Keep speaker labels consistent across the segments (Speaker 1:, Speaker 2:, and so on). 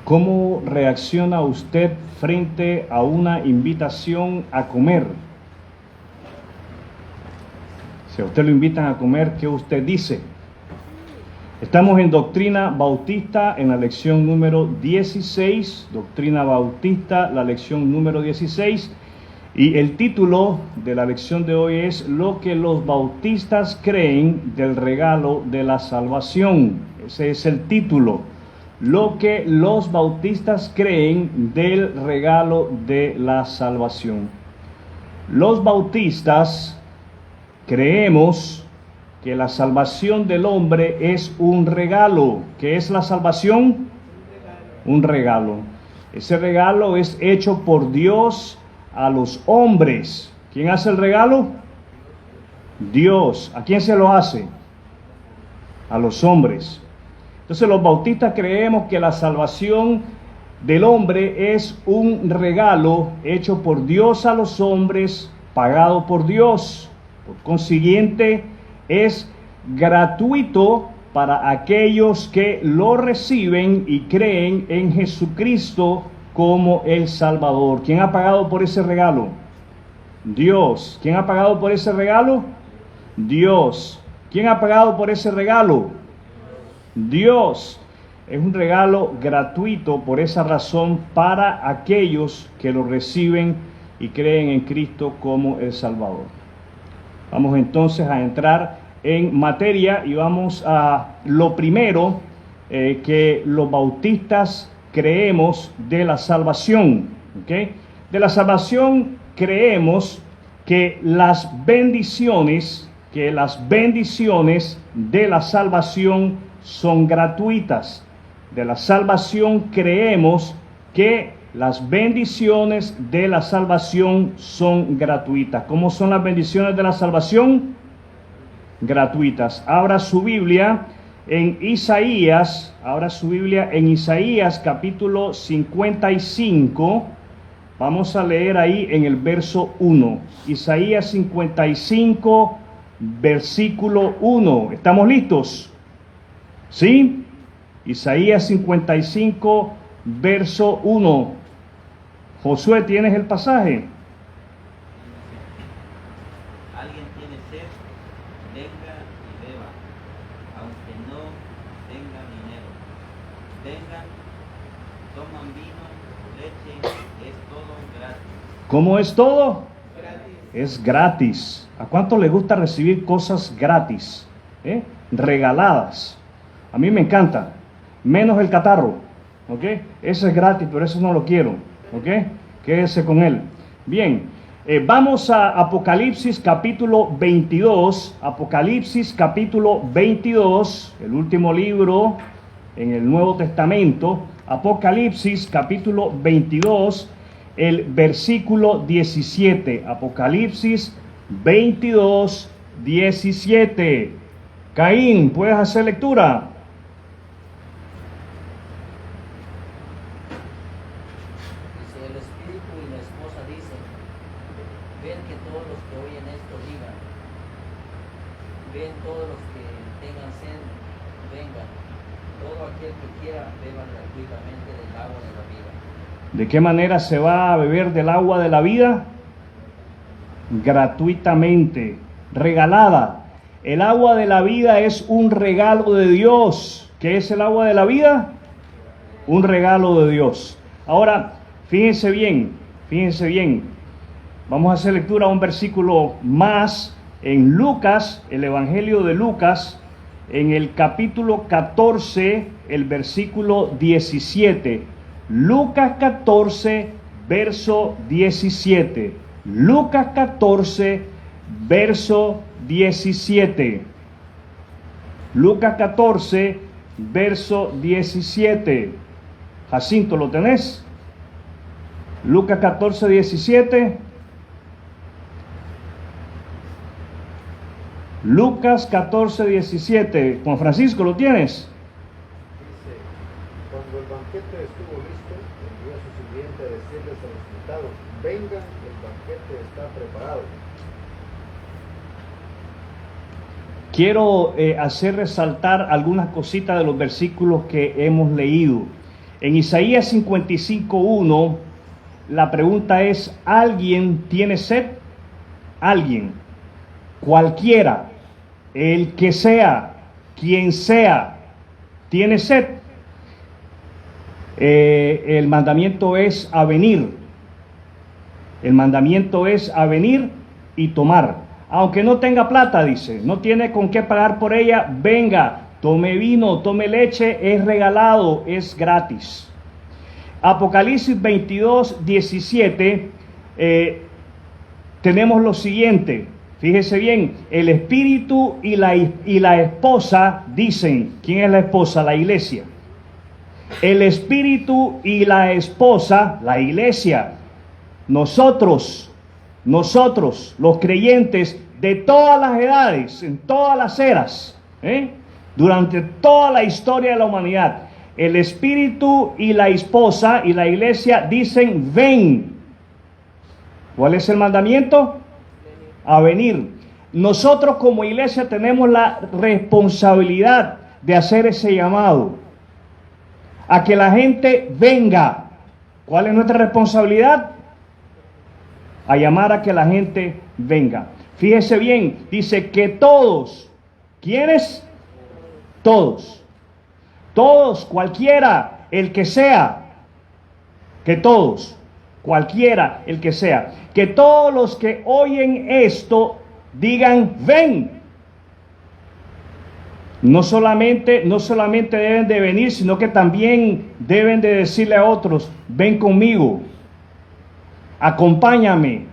Speaker 1: ¿Cómo reacciona usted frente a una invitación a comer? Si a usted lo invitan a comer, ¿qué usted dice? Estamos en Doctrina Bautista, en la lección número 16. Doctrina Bautista, la lección número 16. Y el título de la lección de hoy es Lo que los bautistas creen del regalo de la salvación. Ese es el título. Lo que los bautistas creen del regalo de la salvación. Los bautistas creemos que la salvación del hombre es un regalo. ¿Qué es la salvación? Un regalo. Ese regalo es hecho por Dios a los hombres. ¿Quién hace el regalo? Dios. ¿A quién se lo hace? A los hombres. Entonces los bautistas creemos que la salvación del hombre es un regalo hecho por Dios a los hombres, pagado por Dios. Por consiguiente, es gratuito para aquellos que lo reciben y creen en Jesucristo como el Salvador. ¿Quién ha pagado por ese regalo? Dios. ¿Quién ha pagado por ese regalo? Dios. ¿Quién ha pagado por ese regalo? Dios. Es un regalo gratuito por esa razón para aquellos que lo reciben y creen en Cristo como el Salvador. Vamos entonces a entrar en materia y vamos a lo primero que los bautistas creemos de la salvación. ¿Okay? De la salvación creemos que las bendiciones de la salvación son gratuitas. De la salvación creemos que las bendiciones de la salvación son gratuitas. ¿Cómo son las bendiciones de la salvación? Gratuitas. Abra su Biblia en Isaías. Abra su Biblia en Isaías capítulo 55. Vamos a leer ahí en el verso 1. Isaías 55, versículo 1. ¿Estamos listos? ¿Sí? Isaías 55, verso 1. Josué, ¿tienes el pasaje?
Speaker 2: Alguien tiene sed, venga y beba, aunque no tenga dinero. Vengan, toman vino, leche, es todo gratis.
Speaker 1: ¿Cómo es todo?
Speaker 2: Gratis.
Speaker 1: Es gratis. ¿A cuánto le gusta recibir cosas gratis? Regaladas. A mí me encanta. Menos el catarro. ¿Ok? Ese es gratis, pero eso no lo quiero. ¿Ok? Quédese con él. Bien, vamos a Apocalipsis capítulo 22. Apocalipsis capítulo 22, el último libro en el Nuevo Testamento. Apocalipsis capítulo 22, el versículo 17. Apocalipsis 22, 17. Caín, ¿puedes hacer lectura?
Speaker 3: Ven que todos los que oyen esto digan, ven todos los que tengan sed, vengan, todo aquel que quiera beba gratuitamente del agua de la vida.
Speaker 1: ¿De qué manera se va a beber del agua de la vida? Gratuitamente, regalada. El agua de la vida es un regalo de Dios. ¿Qué es el agua de la vida? Un regalo de Dios. Ahora, fíjense bien. Vamos a hacer lectura a un versículo más en Lucas, el Evangelio de Lucas, en el capítulo 14, el versículo 17. Lucas 14, verso 17. Lucas 14, verso 17. Lucas 14, verso 17. Jacinto, ¿lo tenés? Lucas 14, 17. Lucas 14, 17. Juan Francisco, ¿lo tienes?
Speaker 4: Dice, cuando el banquete estuvo listo, envió a su sirviente a decirles a los invitados, vengan, el banquete está preparado.
Speaker 1: Quiero hacer resaltar algunas cositas de los versículos que hemos leído. En Isaías 55:1, la pregunta es, ¿alguien tiene sed? Alguien, cualquiera, el que sea, quien sea, tiene sed. El mandamiento es a venir. El mandamiento es a venir y tomar. Aunque no tenga plata, dice, no tiene con qué pagar por ella, venga, tome vino, tome leche, es regalado, es gratis. Apocalipsis 22:17, tenemos lo siguiente, fíjese bien, el espíritu y la esposa dicen, ¿quién es la esposa? La iglesia. El espíritu y la esposa, la iglesia, nosotros, los creyentes de todas las edades, en todas las eras, durante toda la historia de la humanidad, el espíritu y la esposa y la iglesia dicen, ven. ¿Cuál es el mandamiento? A venir. Nosotros como iglesia tenemos la responsabilidad de hacer ese llamado, a que la gente venga. ¿Cuál es nuestra responsabilidad? A llamar a que la gente venga. Fíjese bien, dice que todos, ¿quiénes? Todos, cualquiera, el que sea, que todos, cualquiera, el que sea, que todos los que oyen esto digan, ven. No solamente deben de venir, sino que también deben de decirle a otros, ven conmigo, acompáñame,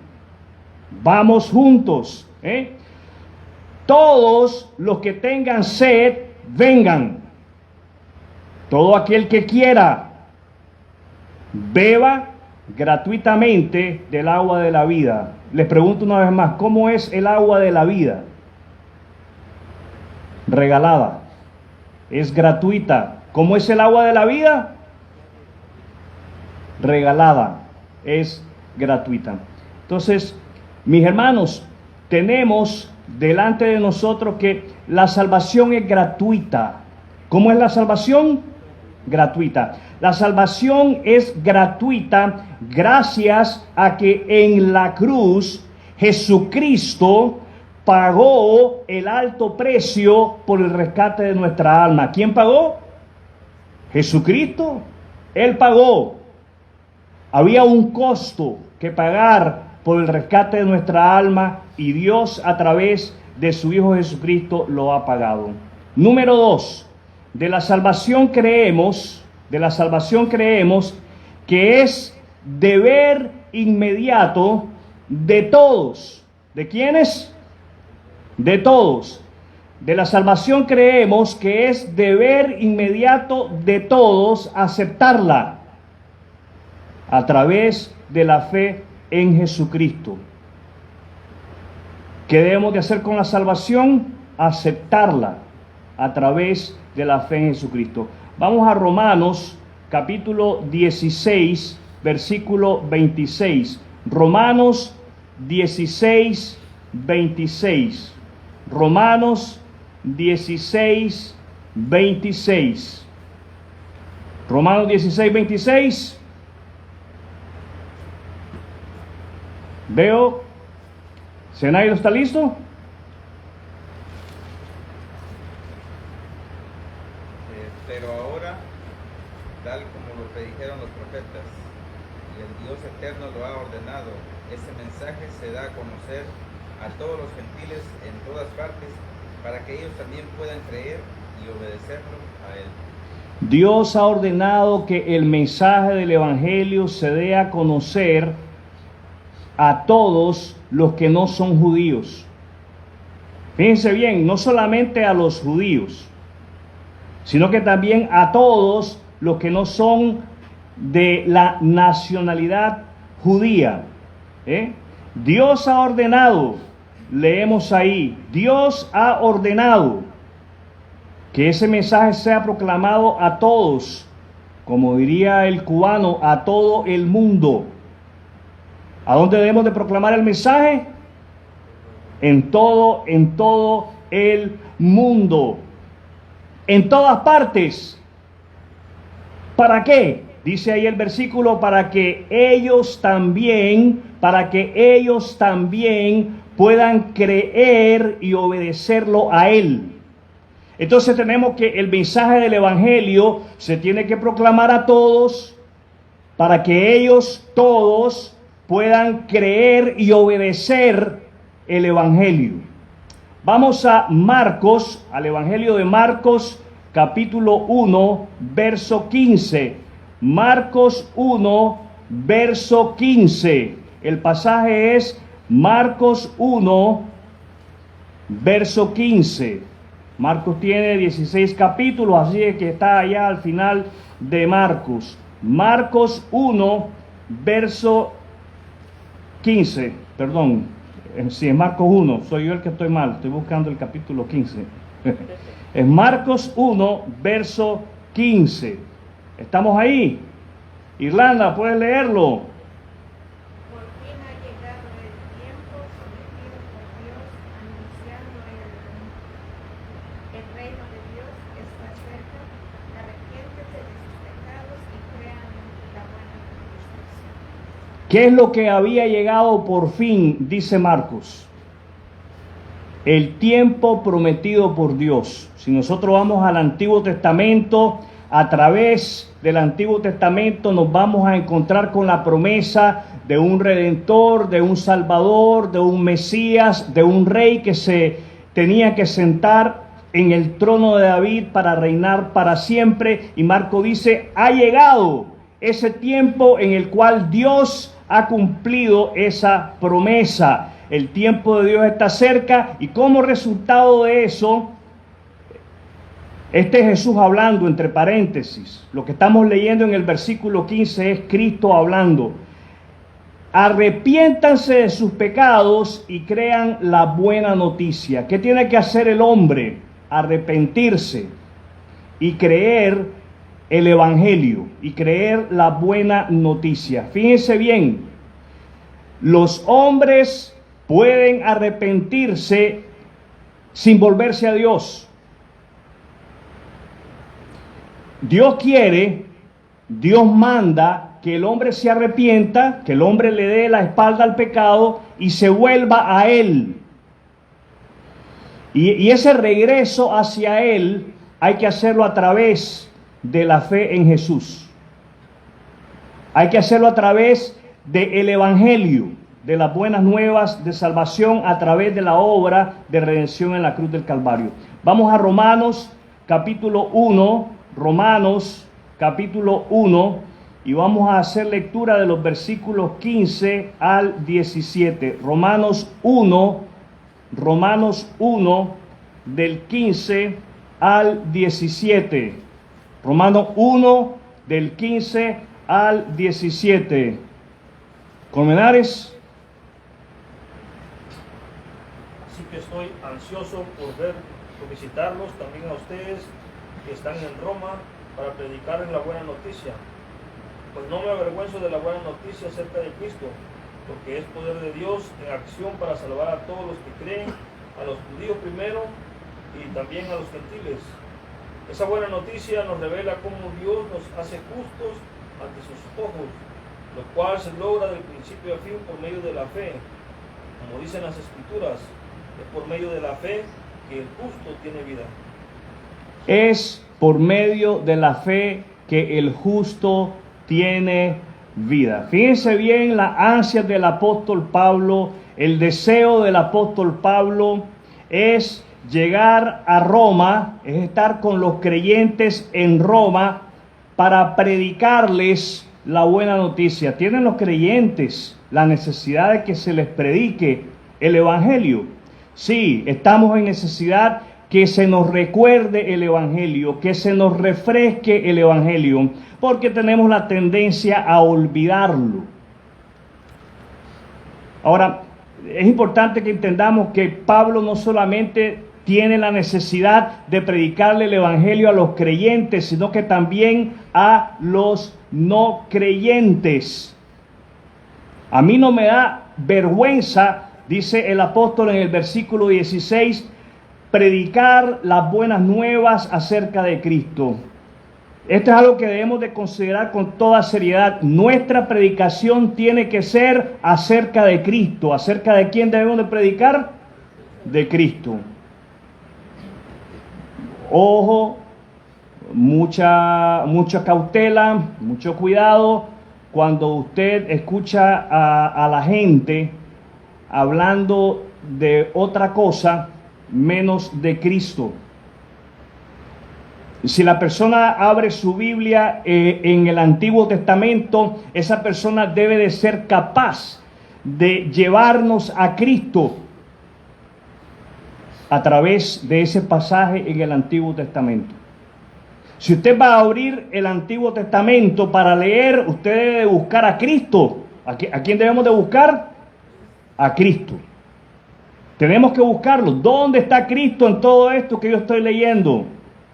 Speaker 1: vamos juntos. Todos los que tengan sed, vengan. Todo aquel que quiera, beba gratuitamente del agua de la vida. Les pregunto una vez más, ¿cómo es el agua de la vida? Regalada, es gratuita. ¿Cómo es el agua de la vida? Regalada, es gratuita. Entonces, mis hermanos, tenemos delante de nosotros que la salvación es gratuita. ¿Cómo es la salvación? Gratuita. La salvación es gratuita gracias a que en la cruz Jesucristo pagó el alto precio por el rescate de nuestra alma. ¿Quién pagó? Jesucristo. Él pagó. Había un costo que pagar por el rescate de nuestra alma y Dios a través de su Hijo Jesucristo lo ha pagado. Número 2, de la salvación creemos que es deber inmediato de todos. ¿De quiénes? De todos. De la salvación creemos que es deber inmediato de todos aceptarla a través de la fe en Jesucristo. ¿Qué debemos de hacer con la salvación? Aceptarla a través de la fe en Jesucristo. Vamos a Romanos capítulo 16, versículo 26. Romanos 16, 26. Romanos 16, 26. Romanos 16, 26. Veo, ¿Zenaida está listo?
Speaker 2: Pero ahora, tal como lo predijeron los profetas, y el Dios eterno lo ha ordenado, ese mensaje se da a conocer a todos los gentiles en todas partes, para que ellos también puedan creer y obedecerlo a Él.
Speaker 1: Dios ha ordenado que el mensaje del Evangelio se dé a conocer a todos los que no son judíos. Fíjense bien, no solamente a los judíos, sino que también a todos los que no son de la nacionalidad judía. Dios ha ordenado, leemos ahí, Dios ha ordenado que ese mensaje sea proclamado a todos, como diría el cubano, a todo el mundo. ¿A dónde debemos de proclamar el mensaje? En todo el mundo, en todas partes. ¿Para qué? Dice ahí el versículo, para que ellos también puedan creer y obedecerlo a Él. Entonces tenemos que el mensaje del Evangelio se tiene que proclamar a todos para que ellos todos puedan creer y obedecer el Evangelio. Vamos a Marcos, al Evangelio de Marcos, capítulo 1, verso 15. Marcos 1, verso 15. El pasaje es Marcos 1, verso 15. Marcos tiene 16 capítulos, así que está allá al final de Marcos. Marcos 1, verso 15, perdón, si es Marcos 1, soy yo el que estoy mal, estoy buscando el capítulo 15. Es Marcos 1, verso 15. ¿Estamos ahí? Irlanda, ¿puedes leerlo?
Speaker 5: Por fin ha llegado el tiempo sometido por Dios, anunciando el reino de Dios está cerca, arrepiéntete de sus pecados y crean la buena noticia.
Speaker 1: ¿Qué es lo que había llegado por fin? Dice Marcos. El tiempo prometido por Dios. Si nosotros vamos al Antiguo Testamento, a través del Antiguo Testamento nos vamos a encontrar con la promesa de un Redentor, de un Salvador, de un Mesías, de un Rey que se tenía que sentar en el trono de David para reinar para siempre. Y Marco dice, ha llegado ese tiempo en el cual Dios ha cumplido esa promesa. El tiempo de Dios está cerca y como resultado de eso, este es Jesús hablando entre paréntesis. Lo que estamos leyendo en el versículo 15 es Cristo hablando. Arrepiéntanse de sus pecados y crean la buena noticia. ¿Qué tiene que hacer el hombre? Arrepentirse y creer el Evangelio y creer la buena noticia. Fíjense bien, los hombres pueden arrepentirse sin volverse a Dios. Dios quiere, Dios manda que el hombre se arrepienta, que el hombre le dé la espalda al pecado y se vuelva a Él. Y ese regreso hacia Él hay que hacerlo a través de la fe en Jesús. Hay que hacerlo a través del Evangelio, de las buenas nuevas de salvación a través de la obra de redención en la cruz del Calvario. Vamos a Romanos capítulo 1, Romanos capítulo 1, y vamos a hacer lectura de los versículos 15 al 17. Romanos 1, del 15 al 17. Romanos 1, del 15 al 17. Colmenares.
Speaker 6: Así que estoy ansioso por visitarlos también a ustedes que están en Roma para predicarles la buena noticia. Pues no me avergüenzo de la buena noticia acerca de Cristo, porque es poder de Dios en acción para salvar a todos los que creen, a los judíos primero y también a los gentiles. Esa buena noticia nos revela cómo Dios nos hace justos ante sus ojos, lo cual se logra del principio a fin por medio de la fe. Como dicen las Escrituras, es por medio de la fe que el justo tiene vida.
Speaker 1: Es por medio de la fe que el justo tiene vida. Fíjense bien la ansia del apóstol Pablo, el deseo del apóstol Pablo es llegar a Roma, es estar con los creyentes en Roma para predicarles la buena noticia. ¿Tienen los creyentes la necesidad de que se les predique el Evangelio? Sí, estamos en necesidad que se nos recuerde el Evangelio, que se nos refresque el Evangelio, porque tenemos la tendencia a olvidarlo. Ahora, es importante que entendamos que Pablo no solamente tiene la necesidad de predicarle el Evangelio a los creyentes, sino que también a los no creyentes. A mí no me da vergüenza, dice el apóstol en el versículo 16, predicar las buenas nuevas acerca de Cristo. Esto es algo que debemos de considerar con toda seriedad. Nuestra predicación tiene que ser acerca de Cristo. ¿Acerca de quién debemos de predicar? De Cristo. Ojo, mucha cautela, mucho cuidado cuando usted escucha a la gente hablando de otra cosa menos de Cristo. Si la persona abre su Biblia en el Antiguo Testamento, esa persona debe de ser capaz de llevarnos a Cristo a través de ese pasaje en el Antiguo Testamento. Si usted va a abrir el Antiguo Testamento para leer, usted debe buscar a Cristo. ¿A quién debemos de buscar? A Cristo. Tenemos que buscarlo. ¿Dónde está Cristo en todo esto que yo estoy leyendo?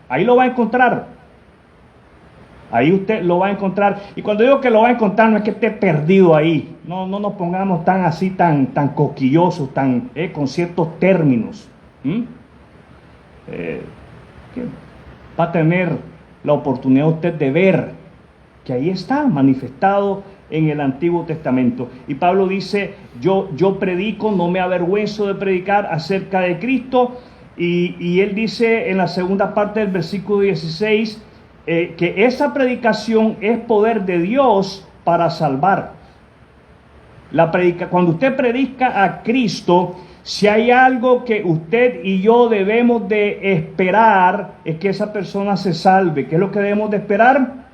Speaker 1: Ahí lo va a encontrar. Ahí usted lo va a encontrar. Y cuando digo que lo va a encontrar, no es que esté perdido ahí. No nos pongamos tan así, tan cosquillosos, con ciertos términos. Que va a tener la oportunidad usted de ver que ahí está manifestado en el Antiguo Testamento. Y Pablo dice, yo predico, no me avergüenzo de predicar acerca de Cristo. Y él dice en la segunda parte del versículo 16 que esa predicación es poder de Dios para salvar. Cuando usted predica a Cristo, si hay algo que usted y yo debemos de esperar, es que esa persona se salve. ¿Qué es lo que debemos de esperar?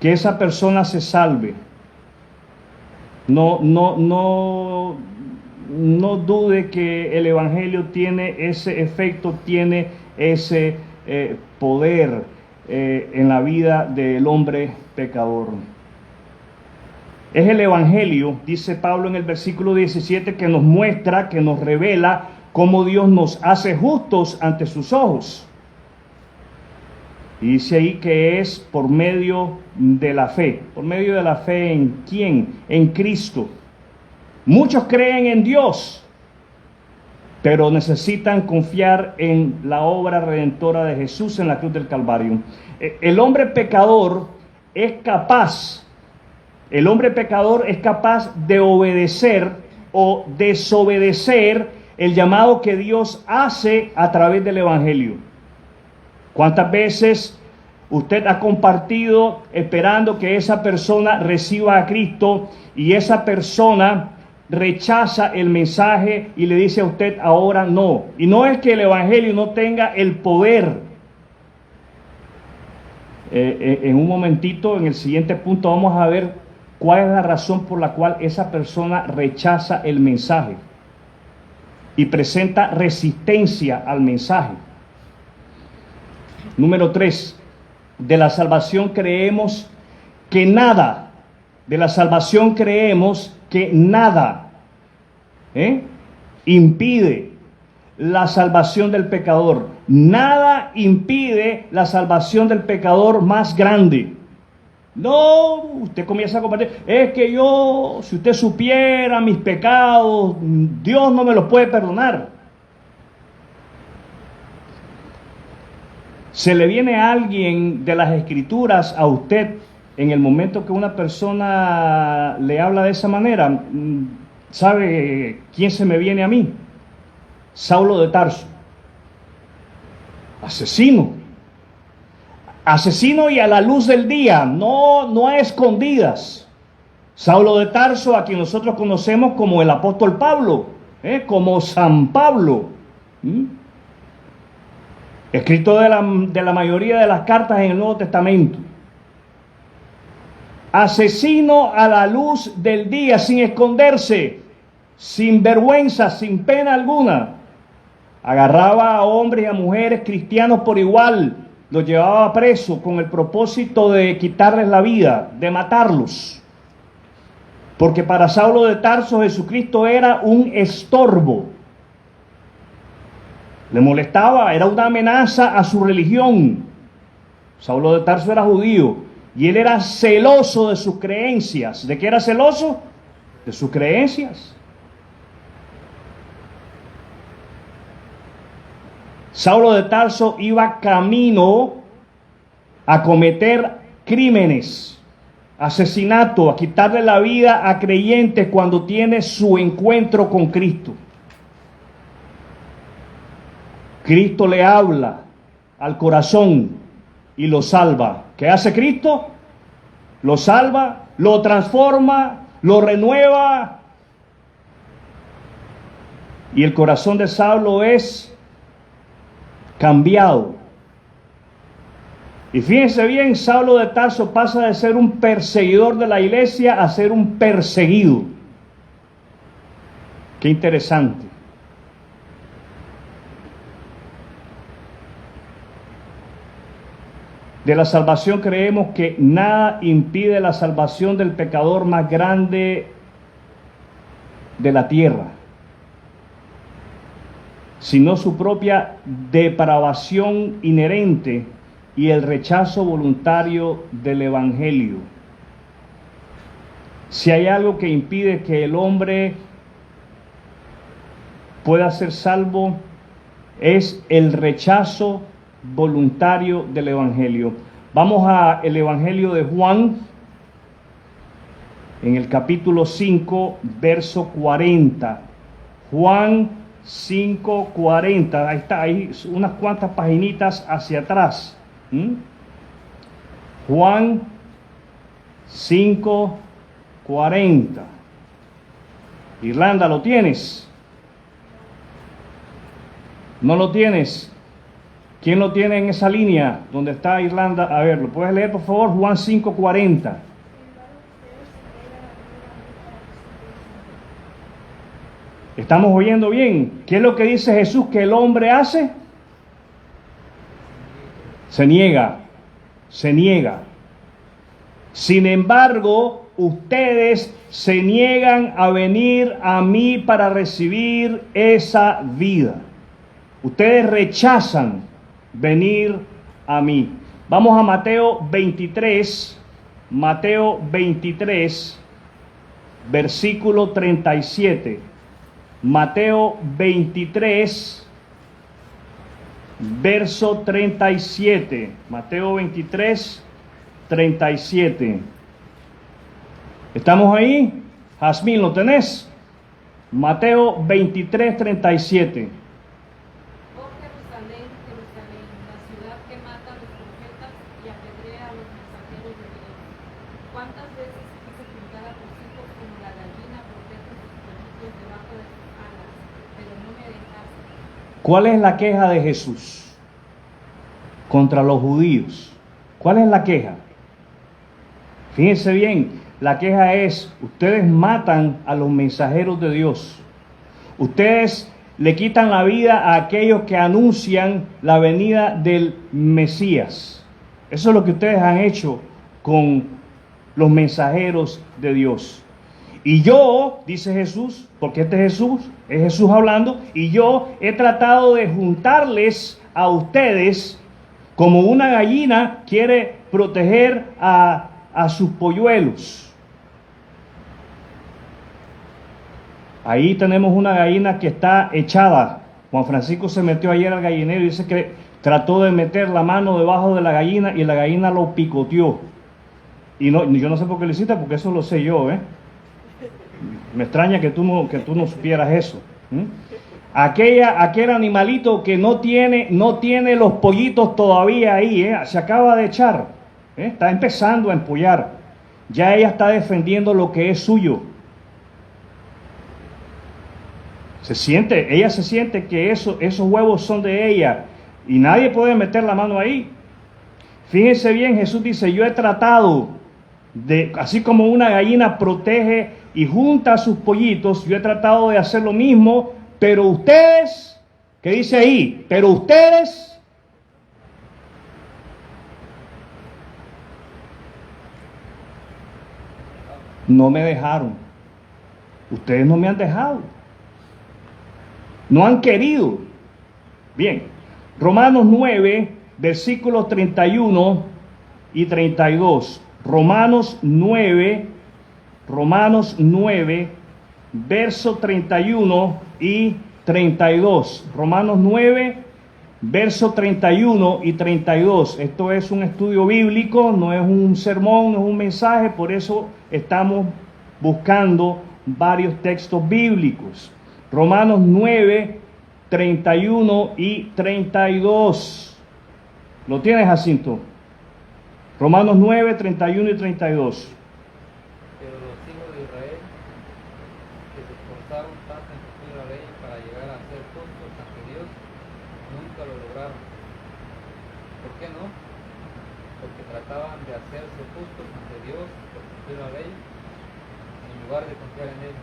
Speaker 1: Que esa persona se salve. No dude que el Evangelio tiene ese efecto, tiene ese poder en la vida del hombre pecador. Es el Evangelio, dice Pablo en el versículo 17, que nos muestra, que nos revela cómo Dios nos hace justos ante sus ojos. Y dice ahí que es por medio de la fe. ¿Por medio de la fe en quién? En Cristo. Muchos creen en Dios, pero necesitan confiar en la obra redentora de Jesús en la cruz del Calvario. El hombre pecador es capaz de obedecer o desobedecer el llamado que Dios hace a través del Evangelio. ¿Cuántas veces usted ha compartido esperando que esa persona reciba a Cristo y esa persona rechaza el mensaje y le dice a usted ahora no? Y no es que el Evangelio no tenga el poder. En un momentito, en el siguiente punto, vamos a ver cuál es la razón por la cual esa persona rechaza el mensaje y presenta resistencia al mensaje. Número 3, de la salvación creemos que nada impide la salvación del pecador. Nada impide la salvación del pecador más grande. No, usted comienza a compartir, es que si usted supiera mis pecados, Dios no me los puede perdonar. Se le viene a alguien de las Escrituras a usted en el momento que una persona le habla de esa manera. ¿Sabe quién se me viene a mí? Saulo de Tarso. Asesino y a la luz del día, no a escondidas. Saulo de Tarso, a quien nosotros conocemos como el apóstol Pablo, como San Pablo. Escrito de la mayoría de las cartas en el Nuevo Testamento. Asesino a la luz del día, sin esconderse, sin vergüenza, sin pena alguna. Agarraba a hombres y a mujeres cristianos por igual, los llevaba presos con el propósito de quitarles la vida, de matarlos. Porque para Saulo de Tarso Jesucristo era un estorbo. Le molestaba, era una amenaza a su religión. Saulo de Tarso era judío y él era celoso de sus creencias. ¿De qué era celoso? De sus creencias. Saulo de Tarso iba camino a cometer crímenes, asesinato, a quitarle la vida a creyentes cuando tiene su encuentro con Cristo. Cristo le habla al corazón y lo salva. ¿Qué hace Cristo? Lo salva, lo transforma, lo renueva. Y el corazón de Saulo es cambiado. Y fíjense bien, Saulo de Tarso pasa de ser un perseguidor de la iglesia a ser un perseguido. Qué interesante. De la salvación creemos que nada impide la salvación del pecador más grande de la tierra, sino su propia depravación inherente y el rechazo voluntario del Evangelio. Si hay algo que impide que el hombre pueda ser salvo, es el rechazo voluntario del Evangelio. Vamos al Evangelio de Juan, en el capítulo 5, verso 40. Juan 5:40, ahí está, ahí unas cuantas paginitas hacia atrás. Juan 5:40. Irlanda, ¿lo tienes? ¿No lo tienes? ¿Quién lo tiene en esa línea donde está Irlanda? A ver, ¿lo puedes leer por favor? Juan 5:40. ¿Estamos oyendo bien? ¿Qué es lo que dice Jesús que el hombre hace? Se niega, se niega. Sin embargo, ustedes se niegan a venir a mí para recibir esa vida. Ustedes rechazan venir a mí. Vamos a Mateo 23, versículo 37. Mateo 23, verso 37. Mateo 23, 37. ¿Estamos ahí? Jazmín, ¿lo tenés? Mateo 23, 37.
Speaker 7: Oh Jerusalén, Jerusalén, la ciudad que mata a los profetas y apedrea a los mensajeros de Dios. ¿Cuántas veces quise juntar a tus hijos como la gallina protege sus pollitos debajo de sus alas, pero no me dejaste?
Speaker 1: ¿Cuál es la queja de Jesús contra los judíos? ¿Cuál es la queja? Fíjense bien, la queja es: ustedes matan a los mensajeros de Dios. Ustedes le quitan la vida a aquellos que anuncian la venida del Mesías. Eso es lo que ustedes han hecho con los mensajeros de Dios. Y yo, dice Jesús, porque este es Jesús hablando, y yo he tratado de juntarles a ustedes como una gallina quiere proteger a sus polluelos. Ahí tenemos una gallina que está echada. Juan Francisco se metió ayer al gallinero y dice que trató de meter la mano debajo de la gallina y la gallina lo picoteó. Y no, yo no sé por qué lo hiciste, porque eso lo sé yo, ¿eh? Me extraña que tú no supieras eso. Aquel animalito que no tiene los pollitos todavía ahí, se acaba de echar, está empezando a empollar. Ya ella está defendiendo lo que es suyo. Ella se siente que esos huevos son de ella y nadie puede meter la mano ahí. Fíjense bien, Jesús dice: yo he tratado de, así como una gallina protege y junta a sus pollitos, yo he tratado de hacer lo mismo, pero ustedes, ¿qué dice ahí? Pero ustedes no me dejaron. Ustedes no me han dejado. No han querido. Bien, Romanos 9, versículos 31 y 32. Romanos 9, verso 31 y 32. Romanos 9, verso 31 y 32. Esto es un estudio bíblico, no es un sermón, no es un mensaje, por eso estamos buscando varios textos bíblicos. Romanos 9, 31 y 32. ¿Lo tienes, Jacinto? Romanos 9, 31 y 32.
Speaker 8: Pero los hijos de Israel, que se esforzaron tanto en cumplir la ley para llegar a ser justos ante Dios, nunca lo lograron. ¿Por qué no? Porque trataban de hacerse justos ante Dios por cumplir la ley, en lugar de confiar en Él,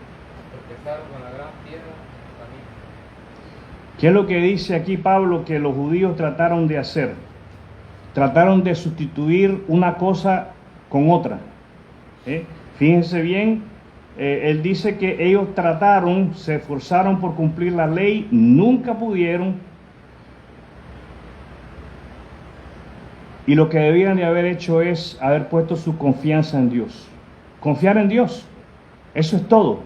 Speaker 8: tropezaron con la gran piedra en el camino.
Speaker 1: ¿Qué es lo que dice aquí Pablo que los judíos trataron de hacer? Trataron de sustituir una cosa con otra. Fíjense bien, él dice que ellos trataron, se esforzaron por cumplir la ley, nunca pudieron. Y lo que debían de haber hecho es haber puesto su confianza en Dios. Confiar en Dios. Eso es todo.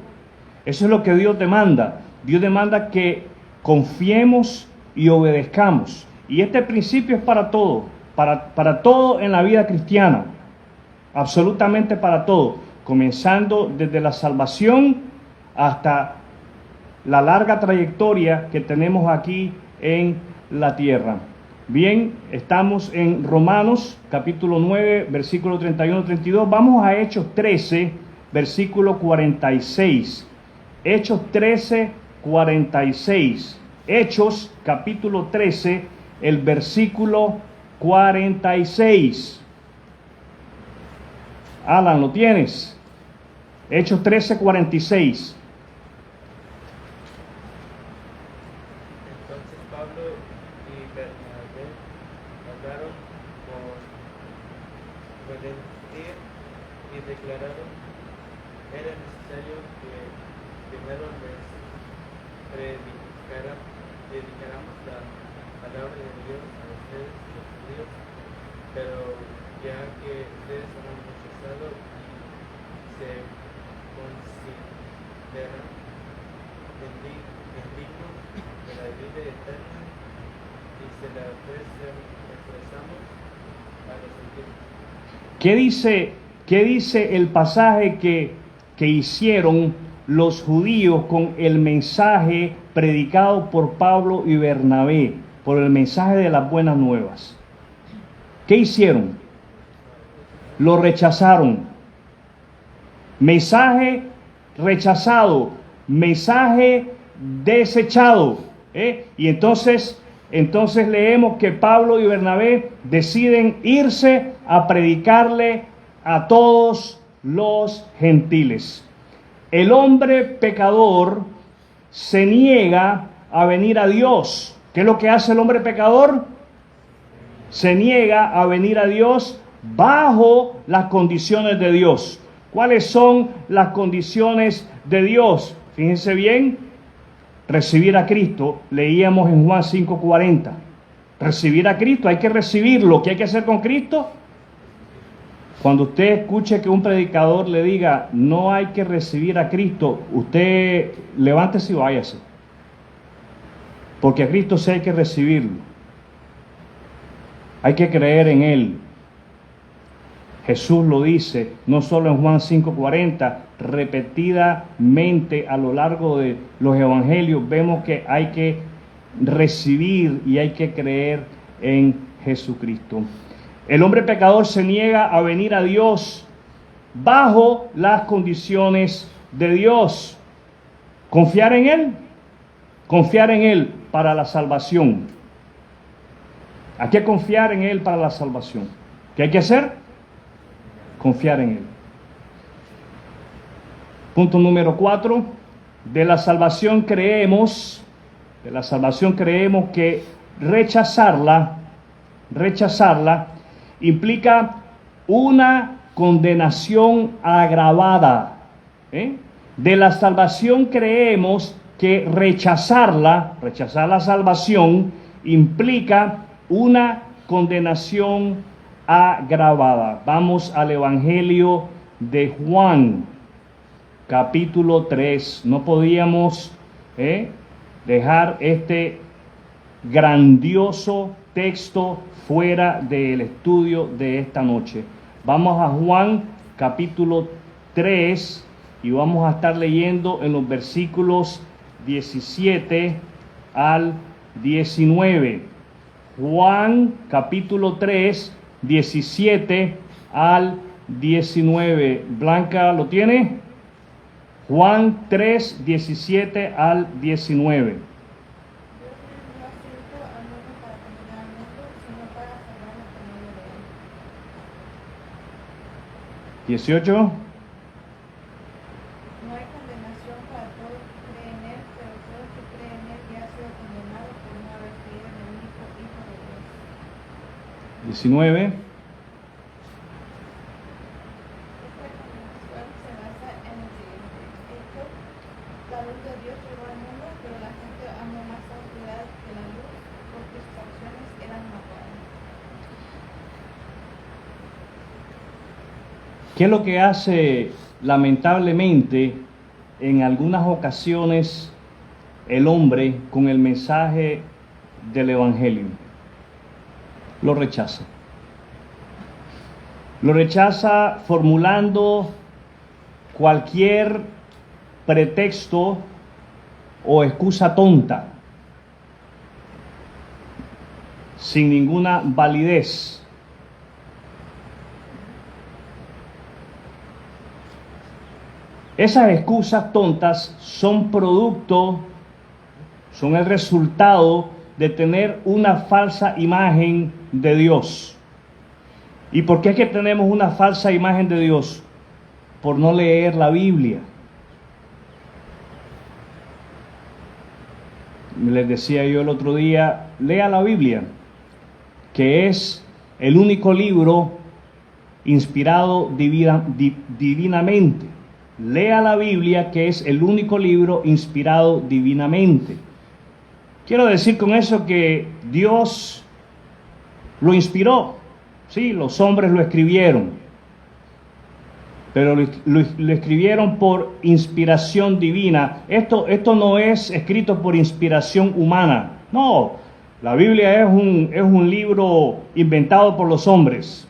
Speaker 1: Eso es lo que Dios demanda. Dios demanda que confiemos y obedezcamos. Y este principio es para todo. Para todo en la vida cristiana, absolutamente para todo, comenzando desde la salvación hasta la larga trayectoria que tenemos aquí en la tierra. Bien, estamos en Romanos capítulo 9, versículo 31-32, vamos a Hechos 13, versículo 46. Hechos 13, 46. Hechos capítulo 13, el versículo 46. Alan, ¿lo tienes? Hechos 13, 46.
Speaker 8: Entonces Pablo y Bernabé hablaron con valentía y declararon: era necesario que primero les predicáramos la palabra de Dios a ustedes, los judíos, pero ya que ustedes han rechazado y se consideran indignos de la vida eterna y se la ofrecemos a los gentiles.
Speaker 1: ¿Qué dice el pasaje que hicieron los judíos con el mensaje predicado por Pablo y Bernabé, por el mensaje de las buenas nuevas? ¿Qué hicieron? Lo rechazaron. Mensaje rechazado, mensaje desechado. Y entonces leemos que Pablo y Bernabé deciden irse a predicarle a todos los gentiles. El hombre pecador se niega a venir a Dios. ¿Qué es lo que hace el hombre pecador? Se niega a venir a Dios bajo las condiciones de Dios. ¿Cuáles son las condiciones de Dios? Fíjense bien, recibir a Cristo, leíamos en Juan 5:40. Recibir a Cristo, hay que recibirlo. ¿Qué hay que hacer con Cristo? Cuando usted escuche que un predicador le diga no hay que recibir a Cristo, usted levántese y váyase. Porque a Cristo sí hay que recibirlo. Hay que creer en Él. Jesús lo dice, no solo en Juan 5:40, repetidamente a lo largo de los evangelios vemos que hay que recibir y hay que creer en Jesucristo. El hombre pecador se niega a venir a Dios bajo las condiciones de Dios. Confiar en Él para la salvación. Hay que confiar en Él para la salvación. ¿Qué hay que hacer? Confiar en Él. Punto número 4. De la salvación creemos que rechazarla implica una condenación agravada. De la salvación creemos que rechazar la salvación implica una condenación agravada. Vamos al Evangelio de Juan, capítulo 3. No podíamos dejar este grandioso texto fuera del estudio de esta noche. Vamos a Juan capítulo 3 y vamos a estar leyendo en los versículos 17 al 19. Juan capítulo 3, 17 al 19. Blanca, ¿lo tiene? Juan 3, 17 al 19. 18.
Speaker 5: No hay condenación para todos que creen en Él, pero todo el que cree en Él ya ha sido condenado por no haber creído en el único Hijo de Dios.
Speaker 1: 19.
Speaker 5: Esta condenación se basa en el siguiente hecho: la luz de Dios llegó al mundo, pero la gente amó más la oscuridad que la luz, porque sus acciones eran malvadas.
Speaker 1: ¿Qué es lo que hace lamentablemente en algunas ocasiones el hombre con el mensaje del Evangelio? Lo rechaza. Lo rechaza formulando cualquier pretexto o excusa tonta, sin ninguna validez. Esas excusas tontas son el resultado de tener una falsa imagen de Dios. ¿Y por qué es que tenemos una falsa imagen de Dios? Por no leer la Biblia. Les decía yo el otro día, lea la Biblia, que es el único libro inspirado divinamente. Lea la Biblia, que es el único libro inspirado divinamente. Quiero decir con eso que Dios lo inspiró. Sí, los hombres lo escribieron, pero lo escribieron por inspiración divina. Esto no es escrito por inspiración humana. No, la Biblia es un libro inventado por los hombres.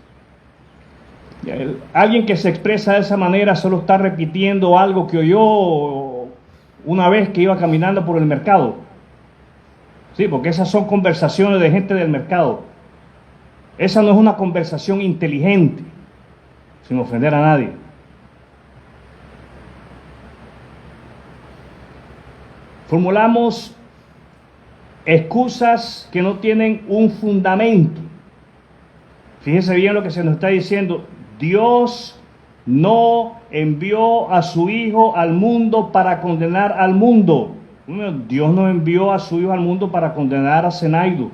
Speaker 1: Alguien que se expresa de esa manera solo está repitiendo algo que oyó una vez que iba caminando por el mercado. Sí, porque esas son conversaciones de gente del mercado. Esa no es una conversación inteligente, sin ofender a nadie. Formulamos excusas que no tienen un fundamento. Fíjense bien lo que se nos está diciendo. Dios no envió a su Hijo al mundo para condenar al mundo. Dios no envió a su Hijo al mundo para condenar a Zenaido.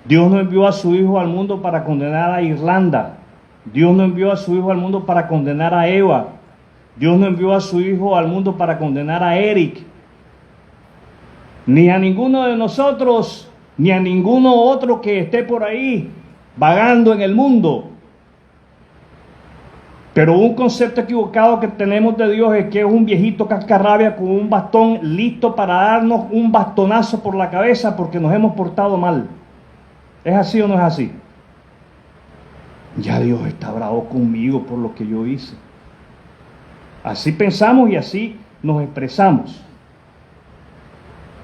Speaker 1: Dios no envió a su Hijo al mundo para condenar a Irlanda. Dios no envió a su Hijo al mundo para condenar a Eva. Dios no envió a su Hijo al mundo para condenar a Eric. Ni a ninguno de nosotros, ni a ninguno otro que esté por ahí vagando en el mundo. Pero un concepto equivocado que tenemos de Dios es que es un viejito cascarrabia con un bastón listo para darnos un bastonazo por la cabeza porque nos hemos portado mal. ¿Es así o no es así? Ya Dios está bravo conmigo por lo que yo hice. Así pensamos y así nos expresamos.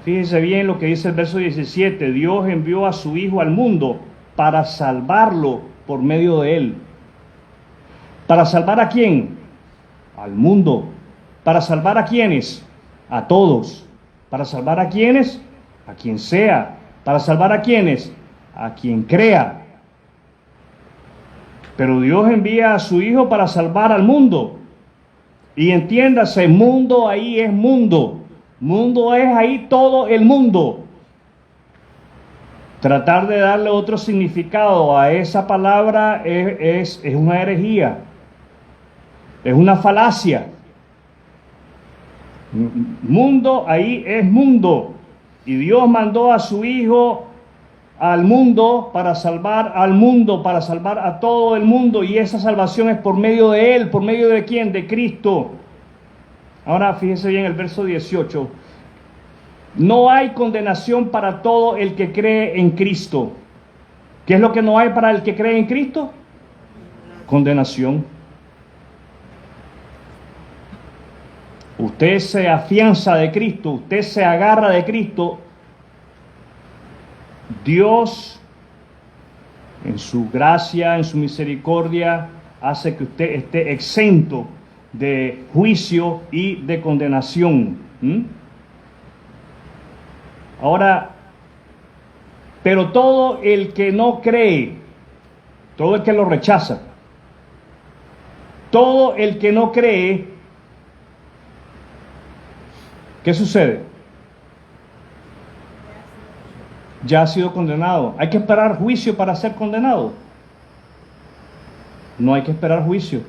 Speaker 1: Fíjense bien lo que dice el verso 17. Dios envió a su Hijo al mundo para salvarlo por medio de él. ¿Para salvar a quién? Al mundo. ¿Para salvar a quiénes? A todos. ¿Para salvar a quiénes? A quien sea. ¿Para salvar a quiénes? A quien crea. Pero Dios envía a su Hijo para salvar al mundo. Y entiéndase, mundo ahí es mundo. Mundo es ahí todo el mundo. Tratar de darle otro significado a esa palabra es una herejía. Es una falacia. Mundo ahí es mundo. Y Dios mandó a su Hijo al mundo para salvar al mundo, para salvar a todo el mundo. Y esa salvación es por medio de Él. ¿Por medio de quién? De Cristo. Ahora fíjese bien el verso 18. No hay condenación para todo el que cree en Cristo. ¿Qué es lo que no hay para el que cree en Cristo? Condenación. Usted se afianza de Cristo, usted se agarra de Cristo. Dios, en su gracia, en su misericordia, hace que usted esté exento de juicio y de condenación. Ahora, pero todo el que no cree, todo el que lo rechaza, todo el que no cree, ¿qué sucede? Ya ha sido condenado. ¿Hay que esperar juicio para ser condenado? No hay que esperar juicio.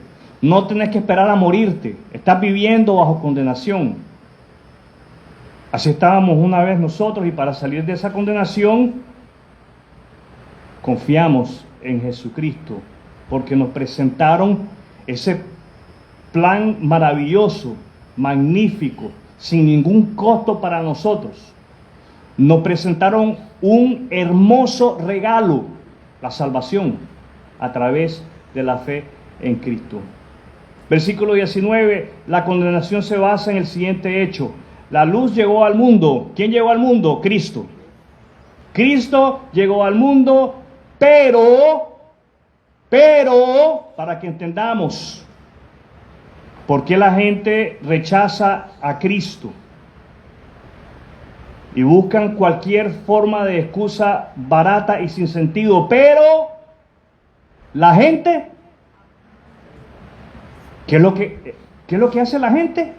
Speaker 1: No tenés que esperar a morirte. Estás viviendo bajo condenación. Así estábamos una vez nosotros, y para salir de esa condenación confiamos en Jesucristo, porque nos presentaron ese plan maravilloso, magnífico, sin ningún costo para nosotros. Nos presentaron un hermoso regalo, la salvación, a través de la fe en Cristo. Versículo 19, la condenación se basa en el siguiente hecho. La luz llegó al mundo. ¿Quién llegó al mundo? Cristo. Cristo llegó al mundo, pero, para que entendamos, ¿por qué la gente rechaza a Cristo? Y buscan cualquier forma de excusa barata y sin sentido. Pero la gente, ¿qué es lo que hace la gente?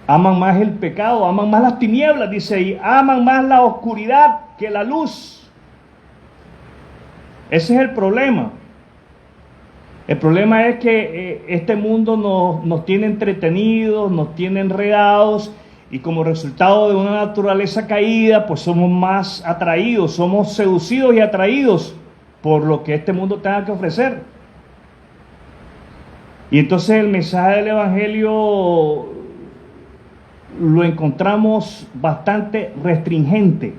Speaker 1: Aman más el pecado, aman más las tinieblas, dice ahí, aman más la oscuridad que la luz. Ese es el problema. El problema es que este mundo nos tiene entretenidos, nos tiene enredados, y como resultado de una naturaleza caída, pues somos más atraídos, somos seducidos y atraídos por lo que este mundo tenga que ofrecer. Y entonces el mensaje del Evangelio lo encontramos bastante restringente.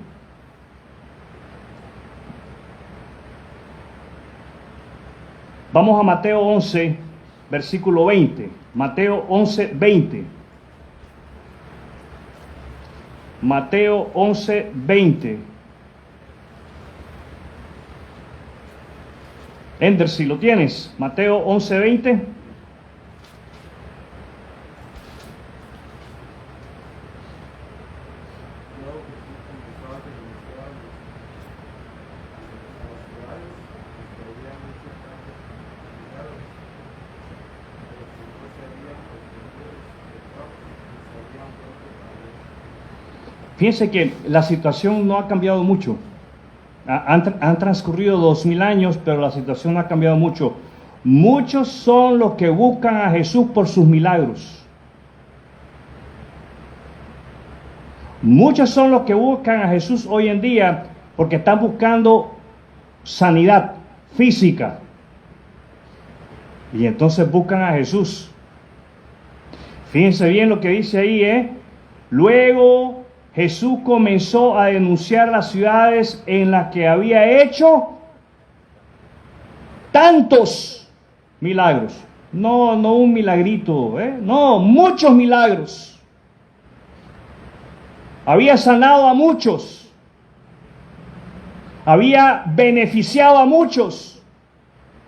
Speaker 1: Vamos a Mateo 11, versículo 20. Mateo 11, 20. Mateo 11, 20. Ender, si lo tienes. Mateo 11, 20. Fíjense que la situación no ha cambiado mucho. Han transcurrido 2000 años, pero la situación no ha cambiado mucho. Muchos son los que buscan a Jesús por sus milagros. Muchos son los que buscan a Jesús hoy en día porque están buscando sanidad física. Y entonces buscan a Jesús. Fíjense bien lo que dice ahí, Luego Jesús comenzó a denunciar las ciudades en las que había hecho tantos milagros. No un milagrito, no, muchos milagros. Había sanado a muchos. Había beneficiado a muchos.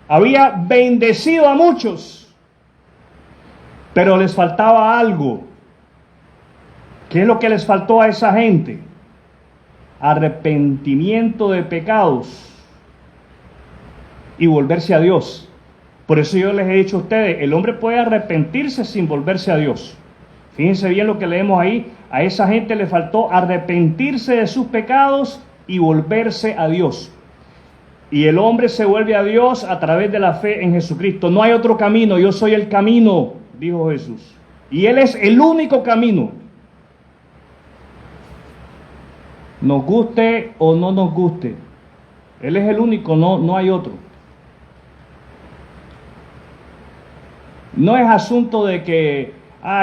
Speaker 1: Había bendecido a muchos. Pero les faltaba algo. ¿Qué es lo que les faltó a esa gente? Arrepentimiento de pecados y volverse a Dios. Por eso yo les he dicho a ustedes, el hombre puede arrepentirse sin volverse a Dios. Fíjense bien lo que leemos ahí. A esa gente le faltó arrepentirse de sus pecados y volverse a Dios. Y el hombre se vuelve a Dios a través de la fe en Jesucristo. No hay otro camino, yo soy el camino, dijo Jesús. Y Él es el único camino. Nos guste o no nos guste, Él es el único, no hay otro. No es asunto de que,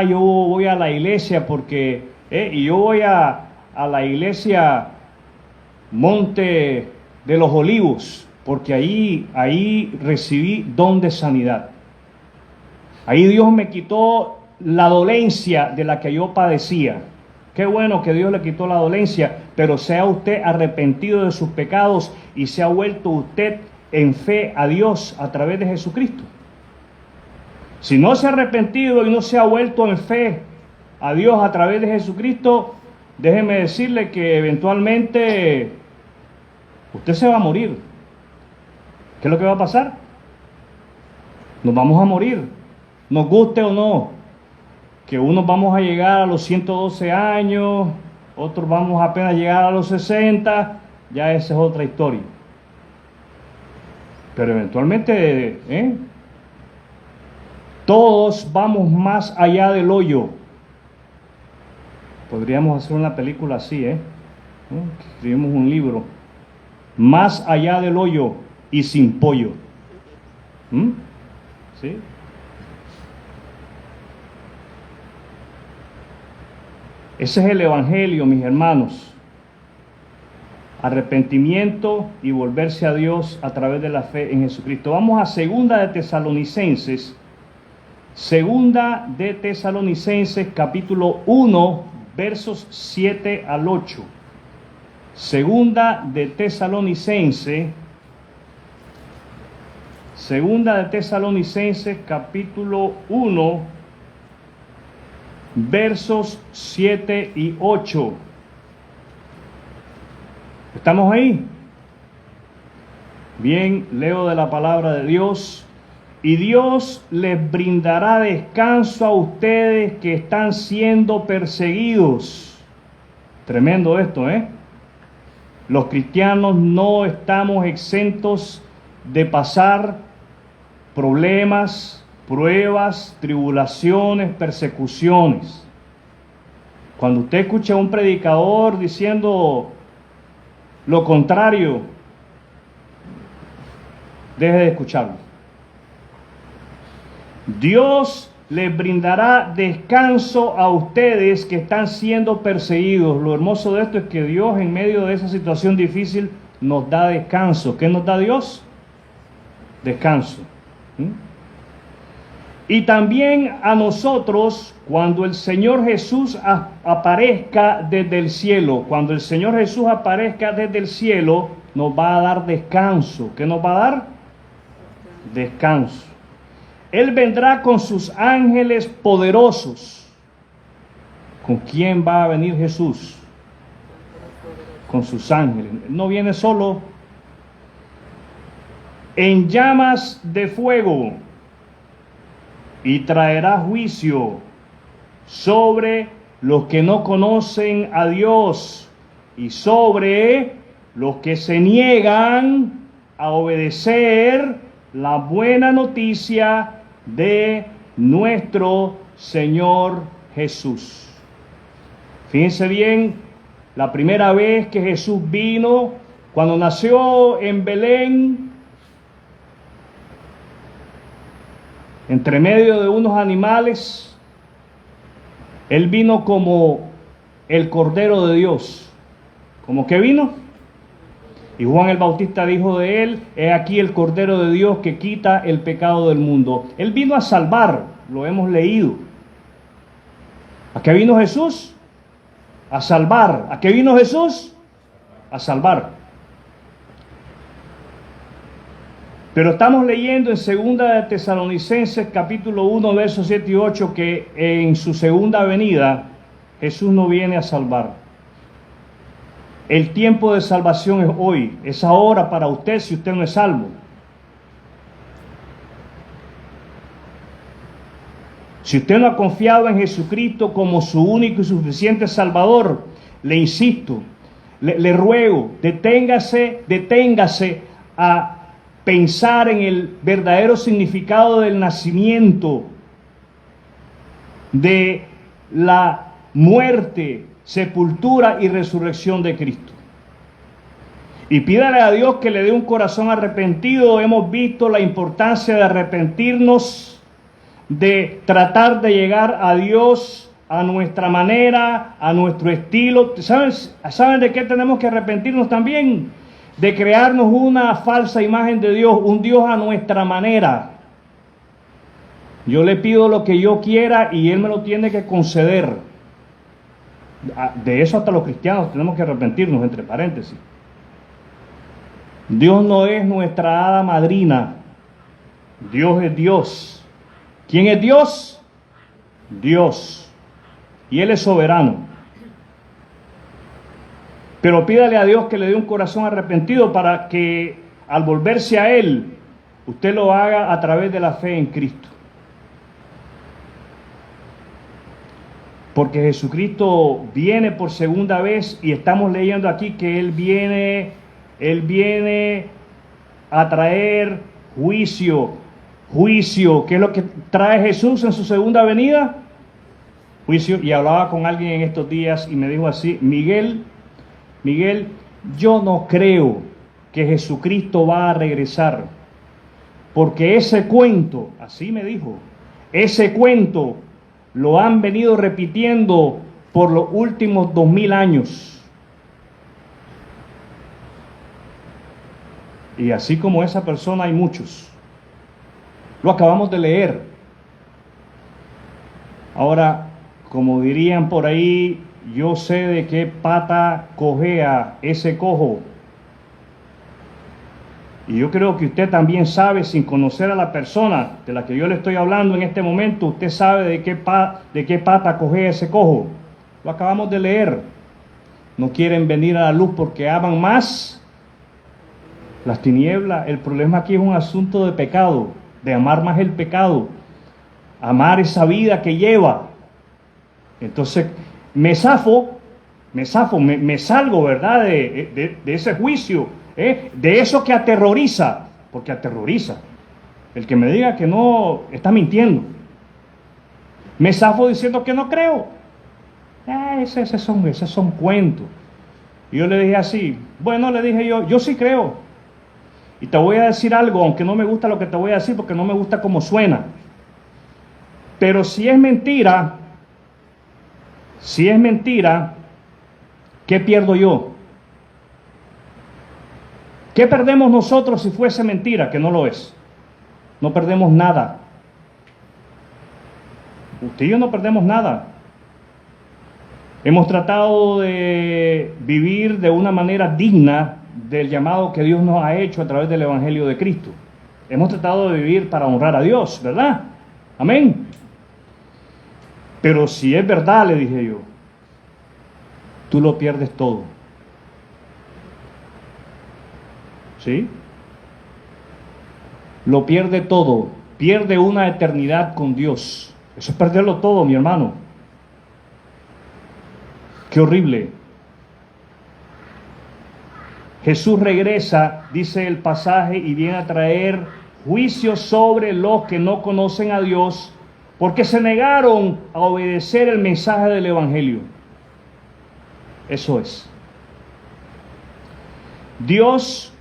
Speaker 1: yo voy a la iglesia porque Y yo voy a la iglesia Monte de los Olivos, porque ahí recibí don de sanidad. Ahí Dios me quitó la dolencia de la que yo padecía. Qué bueno que Dios le quitó la dolencia, pero sea usted arrepentido de sus pecados y se ha vuelto usted en fe a Dios a través de Jesucristo. Si no se ha arrepentido y no se ha vuelto en fe a Dios a través de Jesucristo, déjeme decirle que eventualmente usted se va a morir. ¿Qué es lo que va a pasar? Nos vamos a morir, nos guste o no. Que unos vamos a llegar a los 112 años, otros vamos apenas a llegar a los 60, ya esa es otra historia. Pero eventualmente, todos vamos más allá del hoyo. Podríamos hacer una película así, escribimos un libro. Más allá del hoyo y sin pollo. ¿Sí? Ese es el evangelio, mis hermanos. Arrepentimiento y volverse a Dios a través de la fe en Jesucristo. Vamos a Segunda de Tesalonicenses. Segunda de Tesalonicenses, capítulo 1, versos 7 al 8. Segunda de Tesalonicenses, capítulo 1, versos 7 y 8. ¿Estamos ahí? Bien, leo de la palabra de Dios. Y Dios les brindará descanso a ustedes que están siendo perseguidos. Tremendo esto, Los cristianos no estamos exentos de pasar problemas, pruebas, tribulaciones, persecuciones. Cuando usted escucha a un predicador diciendo lo contrario, deje de escucharlo. Dios les brindará descanso a ustedes que están siendo perseguidos. Lo hermoso de esto es que Dios, en medio de esa situación difícil, nos da descanso. ¿Qué nos da Dios? Descanso. Y también a nosotros, cuando el Señor Jesús aparezca desde el cielo, cuando el Señor Jesús aparezca desde el cielo, nos va a dar descanso. ¿Qué nos va a dar? Descanso. Él vendrá con sus ángeles poderosos. ¿Con quién va a venir Jesús? Con sus ángeles. No viene solo. En llamas de fuego. Y traerá juicio sobre los que no conocen a Dios y sobre los que se niegan a obedecer la buena noticia de nuestro Señor Jesús. Fíjense bien, la primera vez que Jesús vino, cuando nació en Belén, entre medio de unos animales, Él vino como el Cordero de Dios. ¿Cómo que vino? Y Juan el Bautista dijo de Él: he aquí el Cordero de Dios que quita el pecado del mundo. Él vino a salvar, lo hemos leído. ¿A qué vino Jesús? A salvar. ¿A qué vino Jesús? A salvar. Pero estamos leyendo en Segunda de Tesalonicenses capítulo 1, versos 7 y 8, que en su segunda venida Jesús no viene a salvar. El tiempo de salvación es hoy, es ahora para usted si usted no es salvo. Si usted no ha confiado en Jesucristo como su único y suficiente Salvador, le insisto, le ruego, deténgase a pensar en el verdadero significado del nacimiento, de la muerte, sepultura y resurrección de Cristo. Y pídale a Dios que le dé un corazón arrepentido. Hemos visto la importancia de arrepentirnos, de tratar de llegar a Dios a nuestra manera, a nuestro estilo. ¿Saben de qué tenemos que arrepentirnos también? De crearnos una falsa imagen de Dios, un Dios a nuestra manera. Yo le pido lo que yo quiera y Él me lo tiene que conceder. De eso hasta los cristianos tenemos que arrepentirnos, entre paréntesis. Dios no es nuestra hada madrina. Dios es Dios. ¿Quién es Dios? Dios. Y Él es soberano. Pero pídale a Dios que le dé un corazón arrepentido para que al volverse a Él, usted lo haga a través de la fe en Cristo. Porque Jesucristo viene por segunda vez y estamos leyendo aquí que Él viene a traer juicio. Juicio, ¿qué es lo que trae Jesús en su segunda venida? Juicio. Y hablaba con alguien en estos días y me dijo así: Miguel, yo no creo que Jesucristo va a regresar, porque ese cuento, así me dijo, ese cuento lo han venido repitiendo por los últimos 2000 años. Y así como esa persona hay muchos. Lo acabamos de leer. Ahora, como dirían por ahí, yo sé de qué pata cojea ese cojo. Y yo creo que usted también sabe, sin conocer a la persona de la que yo le estoy hablando en este momento, usted sabe de qué pata cojea ese cojo. Lo acabamos de leer. No quieren venir a la luz porque aman más las tinieblas. El problema aquí es un asunto de pecado, de amar más el pecado, amar esa vida que lleva. Entonces, me salgo, ¿verdad? De ese juicio, de eso que aterroriza, porque aterroriza. El que me diga que no está mintiendo. Me zafo diciendo que no creo. Esos son cuentos. Y yo le dije así, bueno, le dije yo sí creo. Y te voy a decir algo, aunque no me gusta lo que te voy a decir, porque no me gusta cómo suena. Pero si es mentira, ¿qué pierdo yo? ¿Qué perdemos nosotros si fuese mentira? Que no lo es. No perdemos nada. Usted y yo no perdemos nada. Hemos tratado de vivir de una manera digna del llamado que Dios nos ha hecho a través del Evangelio de Cristo. Hemos tratado de vivir para honrar a Dios, ¿verdad? Amén. Pero si es verdad, le dije yo, tú lo pierdes todo. ¿Sí? Lo pierde todo. Pierde una eternidad con Dios. Eso es perderlo todo, mi hermano. Qué horrible. Jesús regresa, dice el pasaje, y viene a traer juicio sobre los que no conocen a Dios, porque se negaron a obedecer el mensaje del Evangelio. Eso es. Dios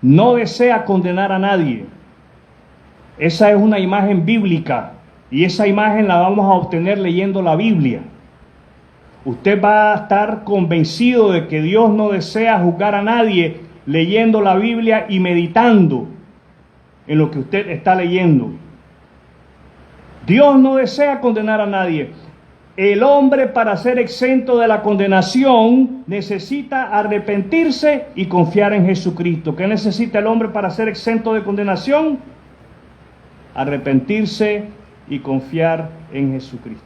Speaker 1: no desea condenar a nadie. Esa es una imagen bíblica, y esa imagen la vamos a obtener leyendo la Biblia. Usted va a estar convencido de que Dios no desea juzgar a nadie leyendo la Biblia y meditando en lo que usted está leyendo. Dios no desea condenar a nadie. El hombre, para ser exento de la condenación, necesita arrepentirse y confiar en Jesucristo. ¿Qué necesita el hombre para ser exento de condenación? Arrepentirse y confiar en Jesucristo.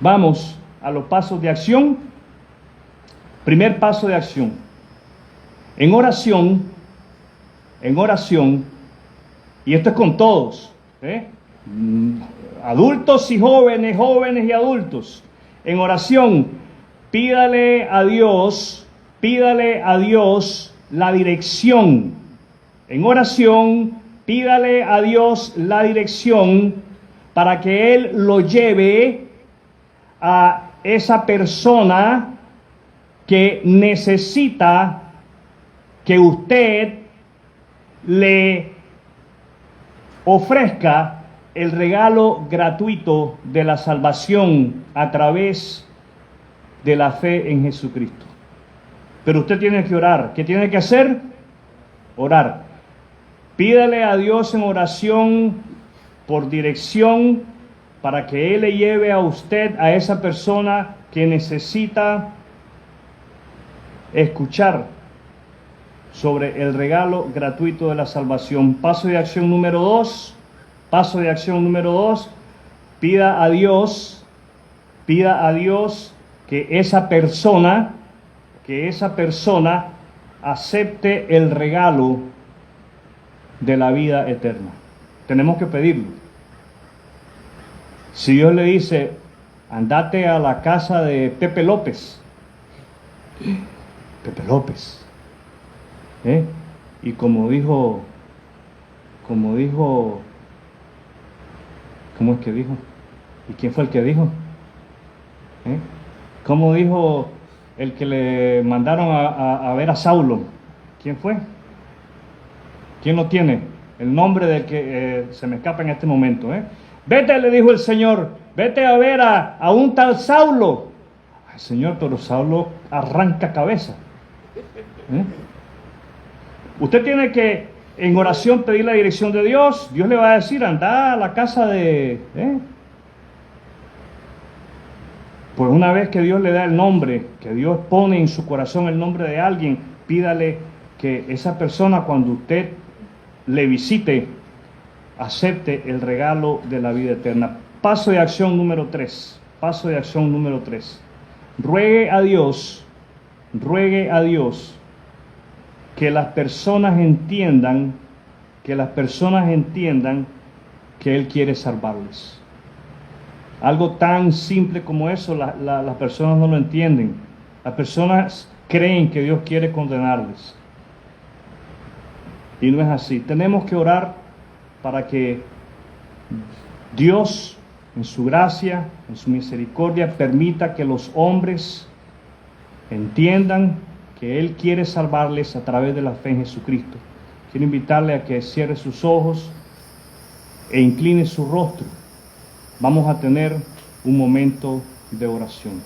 Speaker 1: Vamos a los pasos de acción. Primer paso de acción. En oración, y esto es con todos, adultos y jóvenes, jóvenes y adultos. En oración, pídale a Dios la dirección. En oración, pídale a Dios la dirección para que Él lo lleve a esa persona que necesita que usted le ofrezca el regalo gratuito de la salvación a través de la fe en Jesucristo. Pero usted tiene que orar. ¿Qué tiene que hacer? Orar. Pídale a Dios en oración por dirección para que Él le lleve a usted, a esa persona que necesita escuchar sobre el regalo gratuito de la salvación. Paso de acción número 2. Paso de acción número 2. Pida a Dios que esa persona acepte el regalo de la vida eterna. Tenemos que pedirlo. Si Dios le dice, andate a la casa de Pepe López. Pepe López. Y como dijo, ¿cómo es que dijo? ¿Y quién fue el que dijo? ¿Cómo dijo el que le mandaron a ver a Saulo? ¿Quién fue? ¿Quién lo tiene? El nombre del que se me escapa en este momento. Vete, le dijo el Señor, vete a ver a un tal Saulo. Ay, Señor, pero Saulo arranca cabeza. Usted tiene que en oración pedir la dirección de Dios. Dios le va a decir, anda a la casa de... Pues una vez que Dios le da el nombre, que Dios pone en su corazón el nombre de alguien, pídale que esa persona, cuando usted le visite, acepte el regalo de la vida eterna. Paso de acción número 3. Paso de acción número 3. Ruegue a Dios que las personas entiendan que Él quiere salvarles. Algo tan simple como eso, las personas no lo entienden. Las personas creen que Dios quiere condenarles. Y no es así. Tenemos que orar para que Dios, en su gracia, en su misericordia, permita que los hombres entiendan que Él quiere salvarles a través de la fe en Jesucristo. Quiero invitarle a que cierre sus ojos e incline su rostro. Vamos a tener un momento de oración.